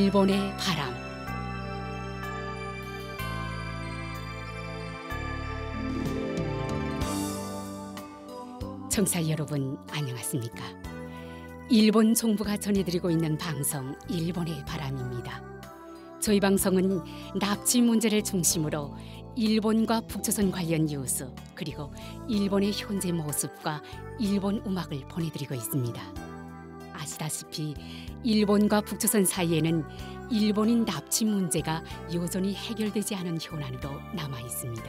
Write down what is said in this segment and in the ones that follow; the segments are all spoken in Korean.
일본의 바람. 청취자 여러분, 안녕하십니까? 일본 정부가 전해드리고 있는 방송 일본의 바람입니다. 저희 방송은 납치 문제를 중심으로 일본과 북조선 관련 뉴스, 그리고 일본의 현재 모습과 일본 음악을 보내드리고 있습니다. 아시다시피 일본과 북조선 사이에는 일본인 납치 문제가 여전히 해결되지 않은 현안으로 남아 있습니다.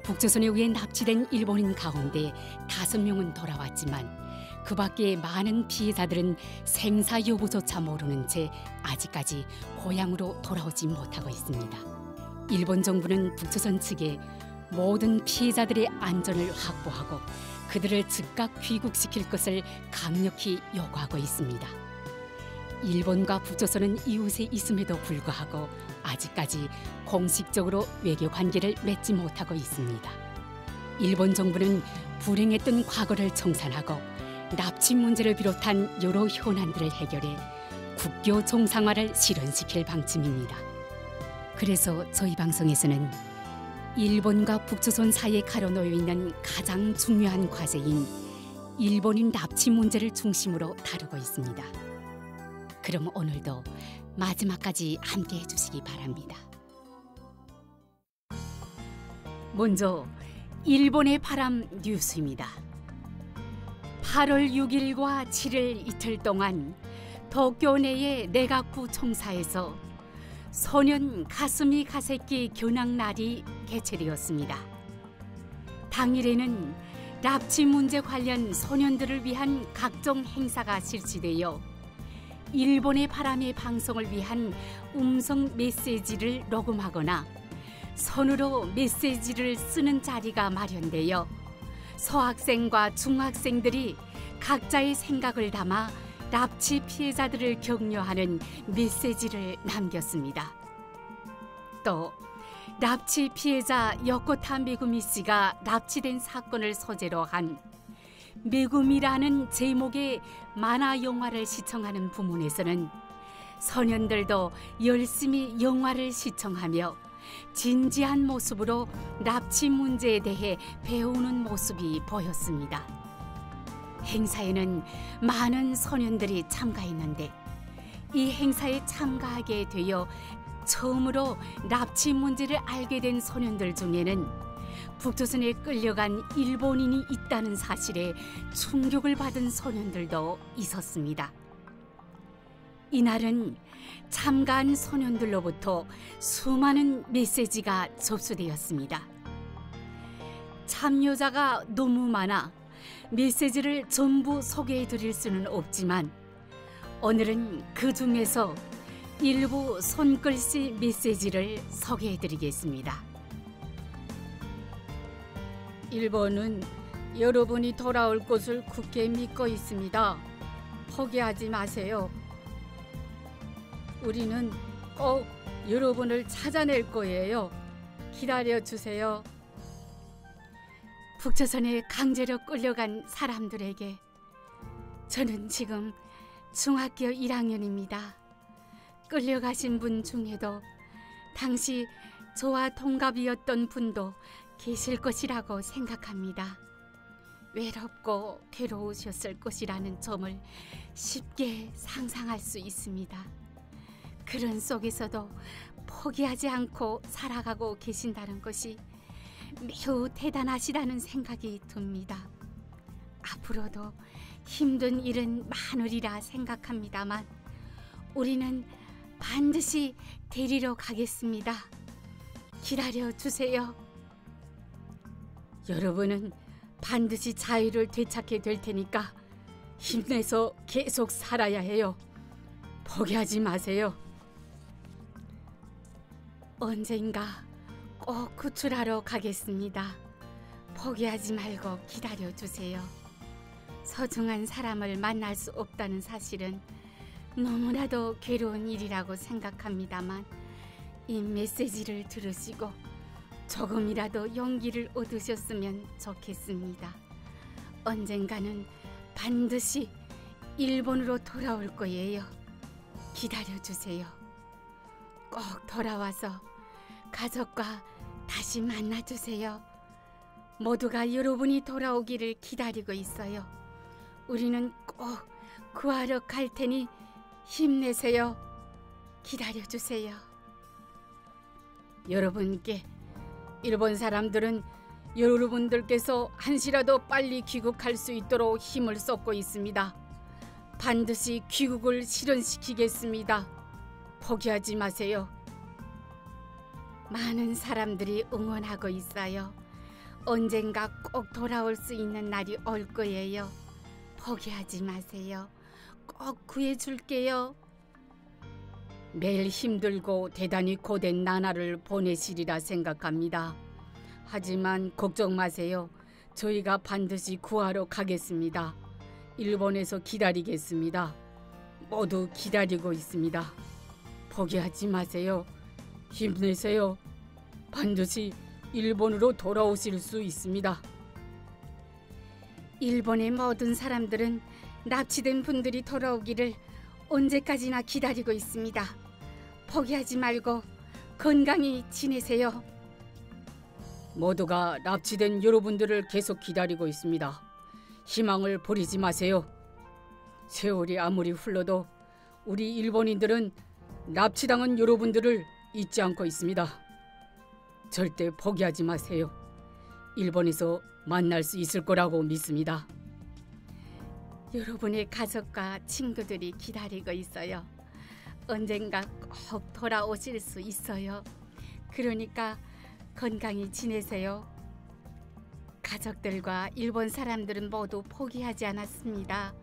북조선에 의해 납치된 일본인 가운데 5명은 돌아왔지만 그 밖에 많은 피해자들은 생사 여부조차 모르는 채 아직까지 고향으로 돌아오지 못하고 있습니다. 일본 정부는 북조선 측에 모든 피해자들의 안전을 확보하고 그들을 즉각 귀국시킬 것을 강력히 요구하고 있습니다. 일본과 북조선은 이웃에 있음에도 불구하고 아직까지 공식적으로 외교 관계를 맺지 못하고 있습니다. 일본 정부는 불행했던 과거를 청산하고 납치 문제를 비롯한 여러 현안들을 해결해 국교 정상화를 실현시킬 방침입니다. 그래서 저희 방송에서는 일본과 북조선 사이에 가려놓여 있는 가장 중요한 과제인 일본인 납치 문제를 중심으로 다루고 있습니다. 그럼 오늘도 마지막까지 함께 해주시기 바랍니다. 먼저 일본의 바람 뉴스입니다. 8월 6일과 7일 이틀 동안 도쿄 내의 내각부 총사에서 소년 가스미 가세키 견학날이 개최되었습니다. 당일에는 납치 문제 관련 소년들을 위한 각종 행사가 실시되어 일본의 바람의 방송을 위한 음성 메시지를 녹음하거나 손으로 메시지를 쓰는 자리가 마련되어 소학생과 중학생들이 각자의 생각을 담아 납치 피해자들을 격려하는 메시지를 남겼습니다. 또 납치 피해자 요코타 메구미 씨가 납치된 사건을 소재로 한 메구미라는 제목의 만화 영화를 시청하는 부문에서는 소년들도 열심히 영화를 시청하며 진지한 모습으로 납치 문제에 대해 배우는 모습이 보였습니다. 행사에는 많은 소년들이 참가했는데 이 행사에 참가하게 되어 처음으로 납치 문제를 알게 된 소년들 중에는 북조선에 끌려간 일본인이 있다는 사실에 충격을 받은 소년들도 있었습니다. 이날은 참가한 소년들로부터 수많은 메시지가 접수되었습니다. 참여자가 너무 많아 메시지를 전부 소개해드릴 수는 없지만 오늘은 그 중에서 일부 손글씨 메시지를 소개해드리겠습니다. 일본은 여러분이 돌아올 것을 굳게 믿고 있습니다. 포기하지 마세요. 우리는 꼭 여러분을 찾아낼 거예요. 기다려주세요. 북조선에 강제로 끌려간 사람들에게 저는 지금 중학교 1학년입니다. 끌려가신 분 중에도 당시 저와 동갑이었던 분도 계실 것이라고 생각합니다. 외롭고 괴로우셨을 것이라는 점을 쉽게 상상할 수 있습니다. 그런 속에서도 포기하지 않고 살아가고 계신다는 것이 매우 대단하시다는 생각이 듭니다. 앞으로도 힘든 일은 많으리라 생각합니다만 우리는 반드시 데리러 가겠습니다. 기다려주세요. 여러분은 반드시 자유를 되찾게 될 테니까 힘내서 계속 살아야 해요. 포기하지 마세요. 언젠가 꼭 구출하러 가겠습니다. 포기하지 말고 기다려주세요. 소중한 사람을 만날 수 없다는 사실은 너무나도 괴로운 일이라고 생각합니다만 이 메시지를 들으시고 조금이라도 용기를 얻으셨으면 좋겠습니다. 언젠가는 반드시 일본으로 돌아올 거예요. 기다려주세요. 꼭 돌아와서 가족과 다시 만나주세요. 모두가 여러분이 돌아오기를 기다리고 있어요. 우리는 꼭 구하러 갈 테니 힘내세요. 기다려주세요. 여러분께 일본 사람들은 여러분들께서 한시라도 빨리 귀국할 수 있도록 힘을 쏟고 있습니다. 반드시 귀국을 실현시키겠습니다. 포기하지 마세요. 많은 사람들이 응원하고 있어요. 언젠가 꼭 돌아올 수 있는 날이 올 거예요. 포기하지 마세요. 꼭 구해줄게요. 매일 힘들고 대단히 고된 나날을 보내시리라 생각합니다. 하지만 걱정 마세요. 저희가 반드시 구하러 가겠습니다. 일본에서 기다리겠습니다. 모두 기다리고 있습니다. 포기하지 마세요. 힘내세요. 반드시 일본으로 돌아오실 수 있습니다. 일본의 모든 사람들은 납치된 분들이 돌아오기를 언제까지나 기다리고 있습니다. 포기하지 말고 건강히 지내세요. 모두가 납치된 여러분들을 계속 기다리고 있습니다. 희망을 버리지 마세요. 세월이 아무리 흘러도 우리 일본인들은 납치당한 여러분들을 잊지 않고 있습니다. 절대 포기하지 마세요. 일본에서 만날 수 있을 거라고 믿습니다. 여러분의 가족과 친구들이 기다리고 있어요. 언젠가 꼭 돌아오실 수 있어요. 그러니까 건강히 지내세요. 가족들과 일본 사람들은 모두 포기하지 않았습니다.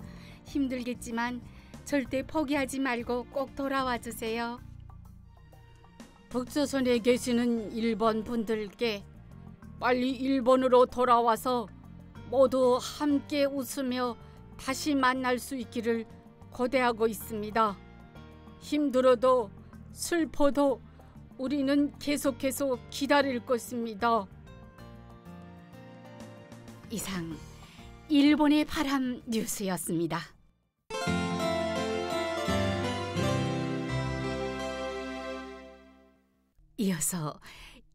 힘들겠지만 절대 포기하지 말고 꼭 돌아와 주세요. 북조선에 계시는 일본 분들께 빨리 일본으로 돌아와서 모두 함께 웃으며 다시 만날 수 있기를 고대하고 있습니다. 힘들어도 슬퍼도 우리는 계속해서 기다릴 것입니다. 이상 일본의 바람 뉴스였습니다. 이어서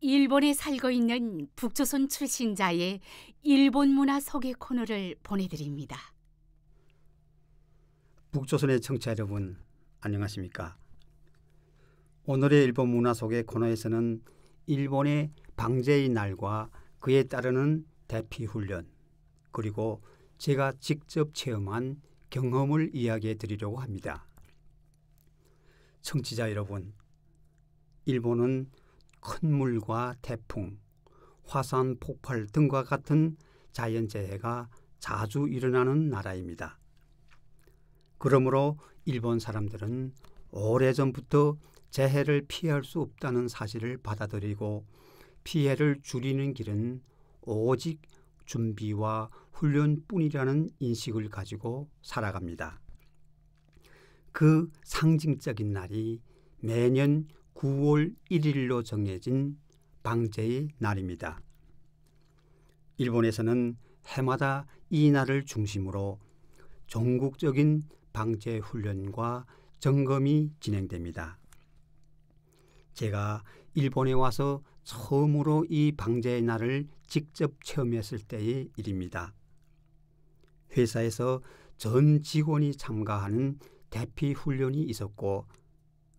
일본에 살고 있는 북조선 출신자의 일본 문화 소개 코너를 보내드립니다. 북조선의 청취자 여러분, 안녕하십니까? 오늘의 일본 문화 소개 코너에서는 일본의 방제의 날과 그에 따르는 대피 훈련, 그리고 제가 직접 체험한 경험을 이야기해 드리려고 합니다. 청취자 여러분, 일본은 큰 물과 태풍, 화산 폭발 등과 같은 자연재해가 자주 일어나는 나라입니다. 그러므로 일본 사람들은 오래전부터 재해를 피할 수 없다는 사실을 받아들이고 피해를 줄이는 길은 오직 준비와 훈련뿐이라는 인식을 가지고 살아갑니다. 그 상징적인 날이 매년 9월 1일로 정해진 방제의 날입니다. 일본에서는 해마다 이 날을 중심으로 전국적인 방제 훈련과 점검이 진행됩니다. 제가 일본에 와서 처음으로 이 방제의 날을 직접 체험했을 때의 일입니다. 회사에서 전 직원이 참가하는 대피 훈련이 있었고,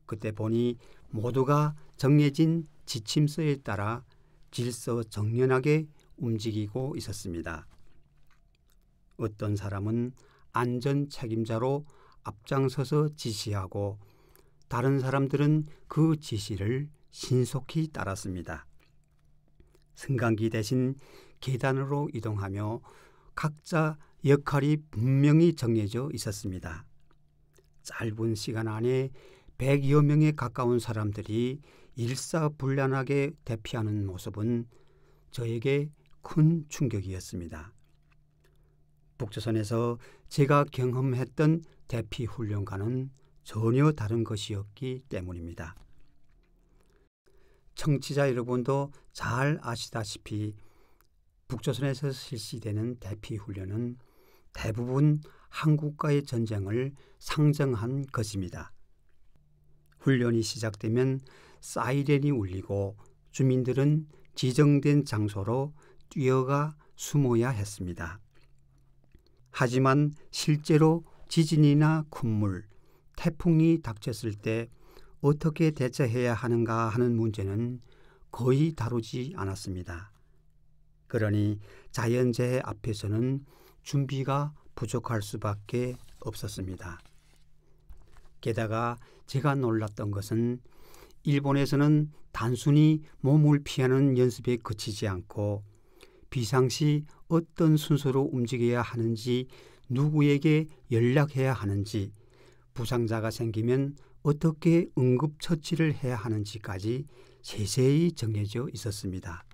그때 보니 모두가 정해진 지침서에 따라 질서정연하게 움직이고 있었습니다. 어떤 사람은 안전 책임자로 앞장서서 지시하고 다른 사람들은 그 지시를 신속히 따랐습니다. 승강기 대신 계단으로 이동하며 각자 역할이 분명히 정해져 있었습니다. 짧은 시간 안에 100여 명에 가까운 사람들이 일사불란하게 대피하는 모습은 저에게 큰 충격이었습니다. 북조선에서 제가 경험했던 대피 훈련과는 전혀 다른 것이었기 때문입니다. 청취자 여러분도 잘 아시다시피 북조선에서 실시되는 대피 훈련은 대부분 한국과의 전쟁을 상정한 것입니다. 훈련이 시작되면 사이렌이 울리고 주민들은 지정된 장소로 뛰어가 숨어야 했습니다. 하지만 실제로 지진이나 큰 태풍이 닥쳤을 때 어떻게 대처해야 하는가 하는 문제는 거의 다루지 않았습니다. 그러니 자연재해 앞에서는 준비가 부족할 수밖에 없었습니다. 게다가 제가 놀랐던 것은 일본에서는 단순히 몸을 피하는 연습에 그치지 않고 비상시 어떤 순서로 움직여야 하는지, 누구에게 연락해야 하는지, 부상자가 생기면 어떻게 응급처치를 해야 하는지까지 세세히 정해져 있었습니다.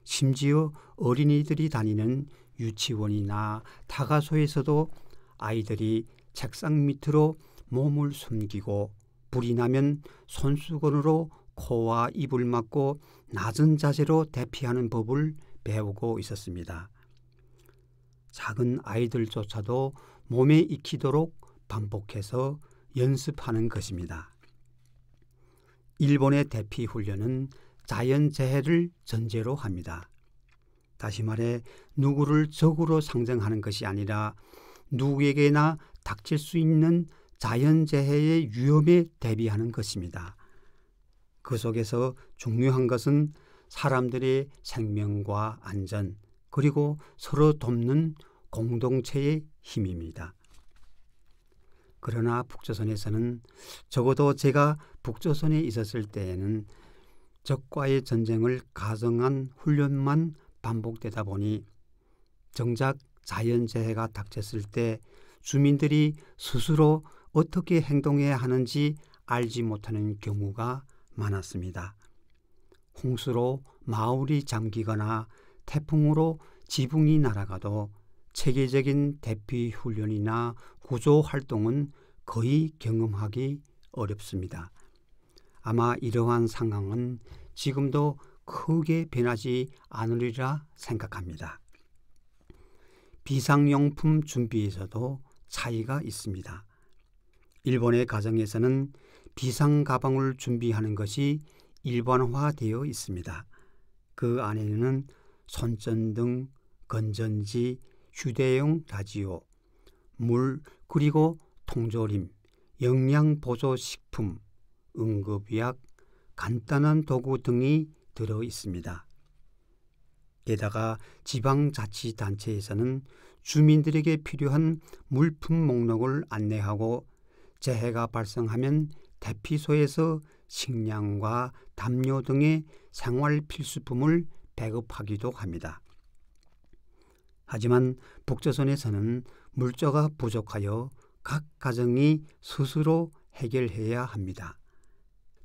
심지어 어린이들이 다니는 유치원이나 타가소에서도 아이들이 책상 밑으로 몸을 숨기고 불이 나면 손수건으로 코와 입을 막고 낮은 자세로 대피하는 법을 배우고 있었습니다. 작은 아이들조차도 몸에 익히도록 반복해서 연습하는 것입니다. 일본의 대피 훈련은 자연재해를 전제로 합니다. 다시 말해 누구를 적으로 상정하는 것이 아니라 누구에게나 닥칠 수 있는 자연재해의 위험에 대비하는 것입니다. 그 속에서 중요한 것은 사람들의 생명과 안전, 그리고 서로 돕는 공동체의 힘입니다. 그러나 북조선에서는, 적어도 제가 북조선에 있었을 때에는 적과의 전쟁을 가정한 훈련만 반복되다 보니 정작 자연재해가 닥쳤을 때 주민들이 스스로 어떻게 행동해야 하는지 알지 못하는 경우가 많았습니다. 홍수로 마을이 잠기거나 태풍으로 지붕이 날아가도 체계적인 대피 훈련이나 구조 활동은 거의 경험하기 어렵습니다. 아마 이러한 상황은 지금도 크게 변하지 않으리라 생각합니다. 비상용품 준비에서도 차이가 있습니다. 일본의 가정에서는 비상 가방을 준비하는 것이 일반화되어 있습니다. 그 안에는 손전등, 건전지, 휴대용 라디오, 물, 그리고 통조림, 영양보조식품, 응급약, 간단한 도구 등이 들어 있습니다. 게다가 지방자치단체에서는 주민들에게 필요한 물품 목록을 안내하고 재해가 발생하면 대피소에서 식량과 담요 등의 생활 필수품을 배급하기도 합니다. 하지만 북조선에서는 물자가 부족하여 각 가정이 스스로 해결해야 합니다.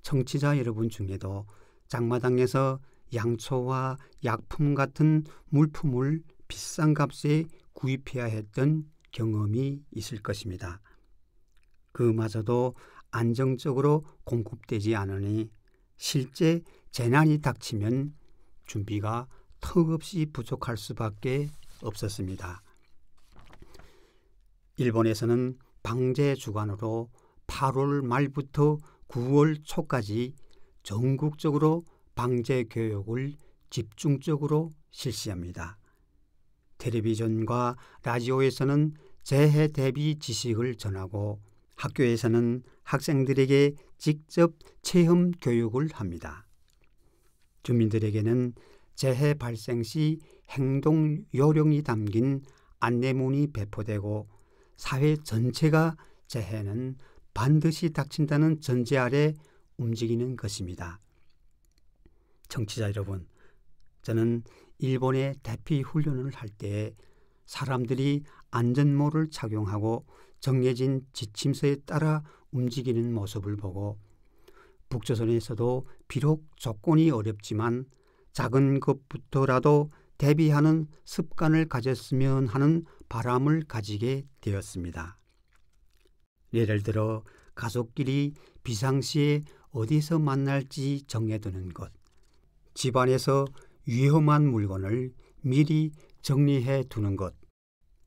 청취자 여러분 중에도 장마당에서 양초와 약품 같은 물품을 비싼 값에 구입해야 했던 경험이 있을 것입니다. 그마저도 안정적으로 공급되지 않으니 실제 재난이 닥치면 준비가 턱없이 부족할 수밖에 없었습니다. 일본에서는 방제 주간으로 8월 말부터 9월 초까지 전국적으로 방제 교육을 집중적으로 실시합니다. 텔레비전과 라디오에서는 재해 대비 지식을 전하고 학교에서는 학생들에게 직접 체험 교육을 합니다. 주민들에게는 재해 발생 시 행동 요령이 담긴 안내문이 배포되고 사회 전체가 재해는 반드시 닥친다는 전제 아래 움직이는 것입니다. 청취자 여러분, 저는 일본의 대피 훈련을 할 때 사람들이 안전모를 착용하고 정해진 지침서에 따라 움직이는 모습을 보고 북조선에서도 비록 조건이 어렵지만 작은 것부터라도 대비하는 습관을 가졌으면 하는 바람을 가지게 되었습니다. 예를 들어 가족끼리 비상시에 어디서 만날지 정해두는 것, 집안에서 위험한 물건을 미리 정리해 두는 것,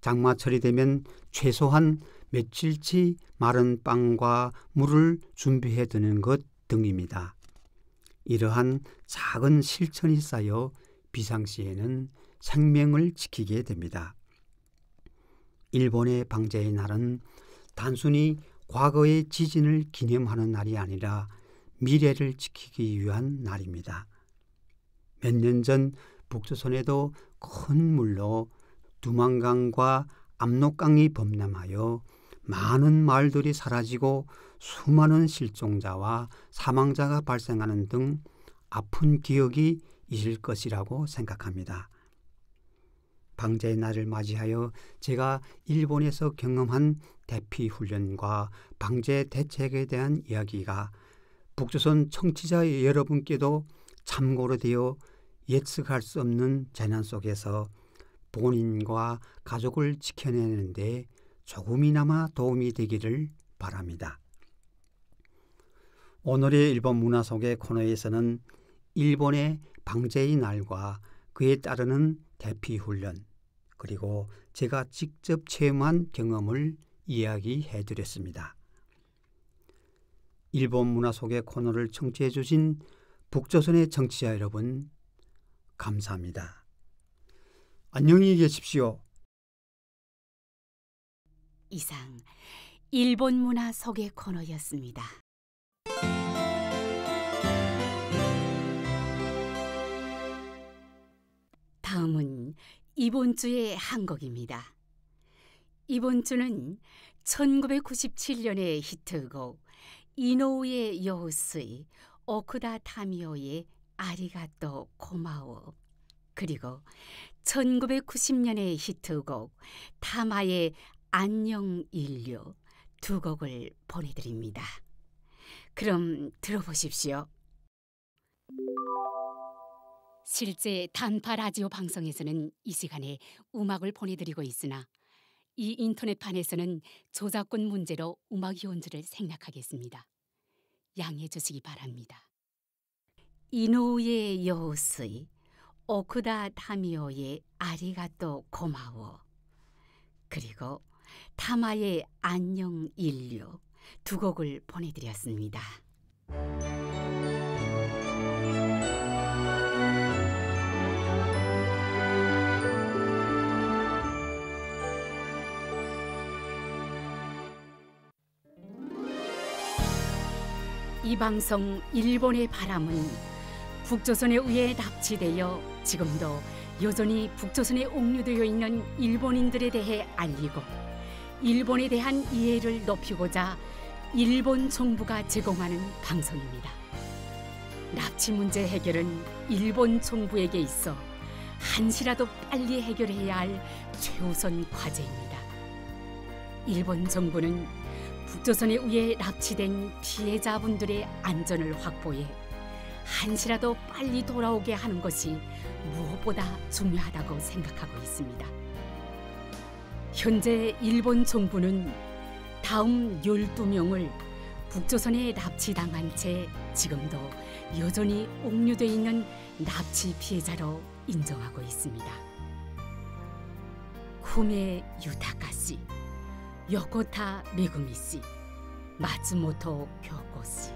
장마철이 되면 최소한 며칠치 마른 빵과 물을 준비해 두는 것 등입니다. 이러한 작은 실천이 쌓여 비상시에는 생명을 지키게 됩니다. 일본의 방제의 날은 단순히 과거의 지진을 기념하는 날이 아니라 미래를 지키기 위한 날입니다. 몇 년 전 북조선에도 큰 물로 두만강과 압록강이 범람하여 많은 마을들이 사라지고 수많은 실종자와 사망자가 발생하는 등 아픈 기억이 있을 것이라고 생각합니다. 방제의 날을 맞이하여 제가 일본에서 경험한 대피 훈련과 방제 대책에 대한 이야기가 북조선 청취자 여러분께도 참고로 되어 예측할 수 없는 재난 속에서 본인과 가족을 지켜내는 데 조금이나마 도움이 되기를 바랍니다. 오늘의 일본 문화 속의 코너에서는 일본의 방제의 날과 그에 따르는 대피 훈련, 그리고 제가 직접 체험한 경험을 이야기해 드렸습니다. 일본 문화 속의 코너를 청취해 주신 북조선의 청취자 여러분, 감사합니다. 안녕히 계십시오. 이상 일본 문화 속의 코너였습니다. 다음은 이번 주의 한 곡입니다. 이번 주는 1997년의 히트곡 이노우에 요스의 오쿠다 타미오의 아리가또 고마워, 그리고 1990년의 히트곡 타마의 안녕 인류 두 곡을 보내드립니다. 그럼 들어보십시오. 실제 단파 라디오 방송에서는 이 시간에 음악을 보내드리고 있으나 이 인터넷판에서는 저작권 문제로 음악 연주를 생략하겠습니다. 양해해 주시기 바랍니다. 이노우의 요스의 오쿠다 타미오의 아리가또 고마워, 그리고 타마의 안녕 인류 두 곡을 보내드렸습니다. 이 방송 일본의 바람은 북조선에 의해 납치되어 지금도 여전히 북조선에 옥류되어 있는 일본인들에 대해 알리고 일본에 대한 이해를 높이고자 일본 정부가 제공하는 방송입니다. 납치 문제 해결은 일본 정부에게 있어 한시라도 빨리 해결해야 할 최우선 과제입니다. 일본 정부는 북조선에 의해 납치된 피해자분들의 안전을 확보해 한시라도 빨리 돌아오게 하는 것이 무엇보다 중요하다고 생각하고 있습니다. 현재 일본 정부는 다음 12명을 북조선에 납치당한 채 지금도 여전히 옥류되어 있는 납치 피해자로 인정하고 있습니다. 쿠메 유타카 씨, 요코타 메구미 씨, 마츠모토 교코 씨,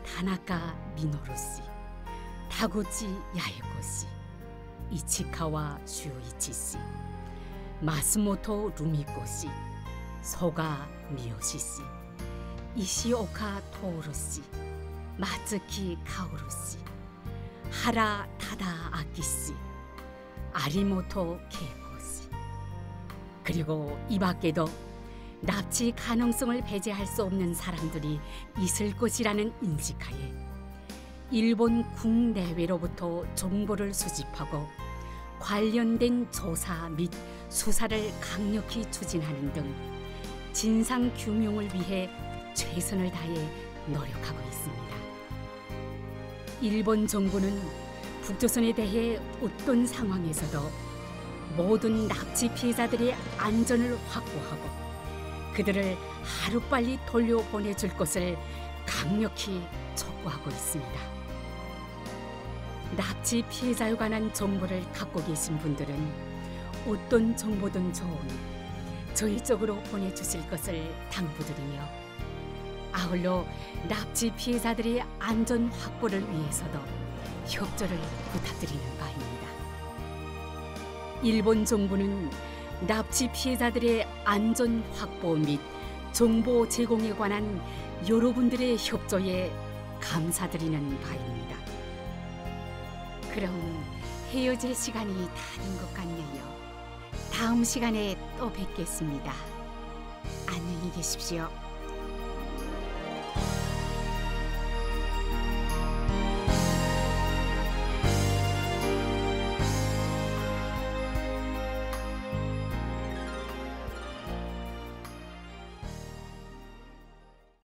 타나카 미노루 씨, 타구치 야에코 씨, 이치카와 슈이치 씨, 마스모토 루미코 씨, 소가 미요시 씨, 이시오카 토오루 씨, 마츠키 카오루 씨, 하라 타다 아키 씨, 아리모토 케이코 씨, 그리고 이 밖에도 납치 가능성을 배제할 수 없는 사람들이 있을 것이라는 인식하에 일본 국내외로부터 정보를 수집하고 관련된 조사 및 수사를 강력히 추진하는 등 진상 규명을 위해 최선을 다해 노력하고 있습니다. 일본 정부는 북조선에 대해 어떤 상황에서도 모든 납치 피해자들의 안전을 확보하고 그들을 하루빨리 돌려보내줄 것을 강력히 촉구하고 있습니다. 납치 피해자에 관한 정보를 갖고 계신 분들은 어떤 정보든 좋으니 저희 쪽으로 보내주실 것을 당부드리며 아울러 납치 피해자들의 안전 확보를 위해서도 협조를 부탁드리는 바입니다. 일본 정부는 납치 피해자들의 안전 확보 및 정보 제공에 관한 여러분들의 협조에 감사드리는 바입니다. 그럼 헤어질 시간이 다 된 것 같네요. 다음 시간에 또 뵙겠습니다. 안녕히 계십시오.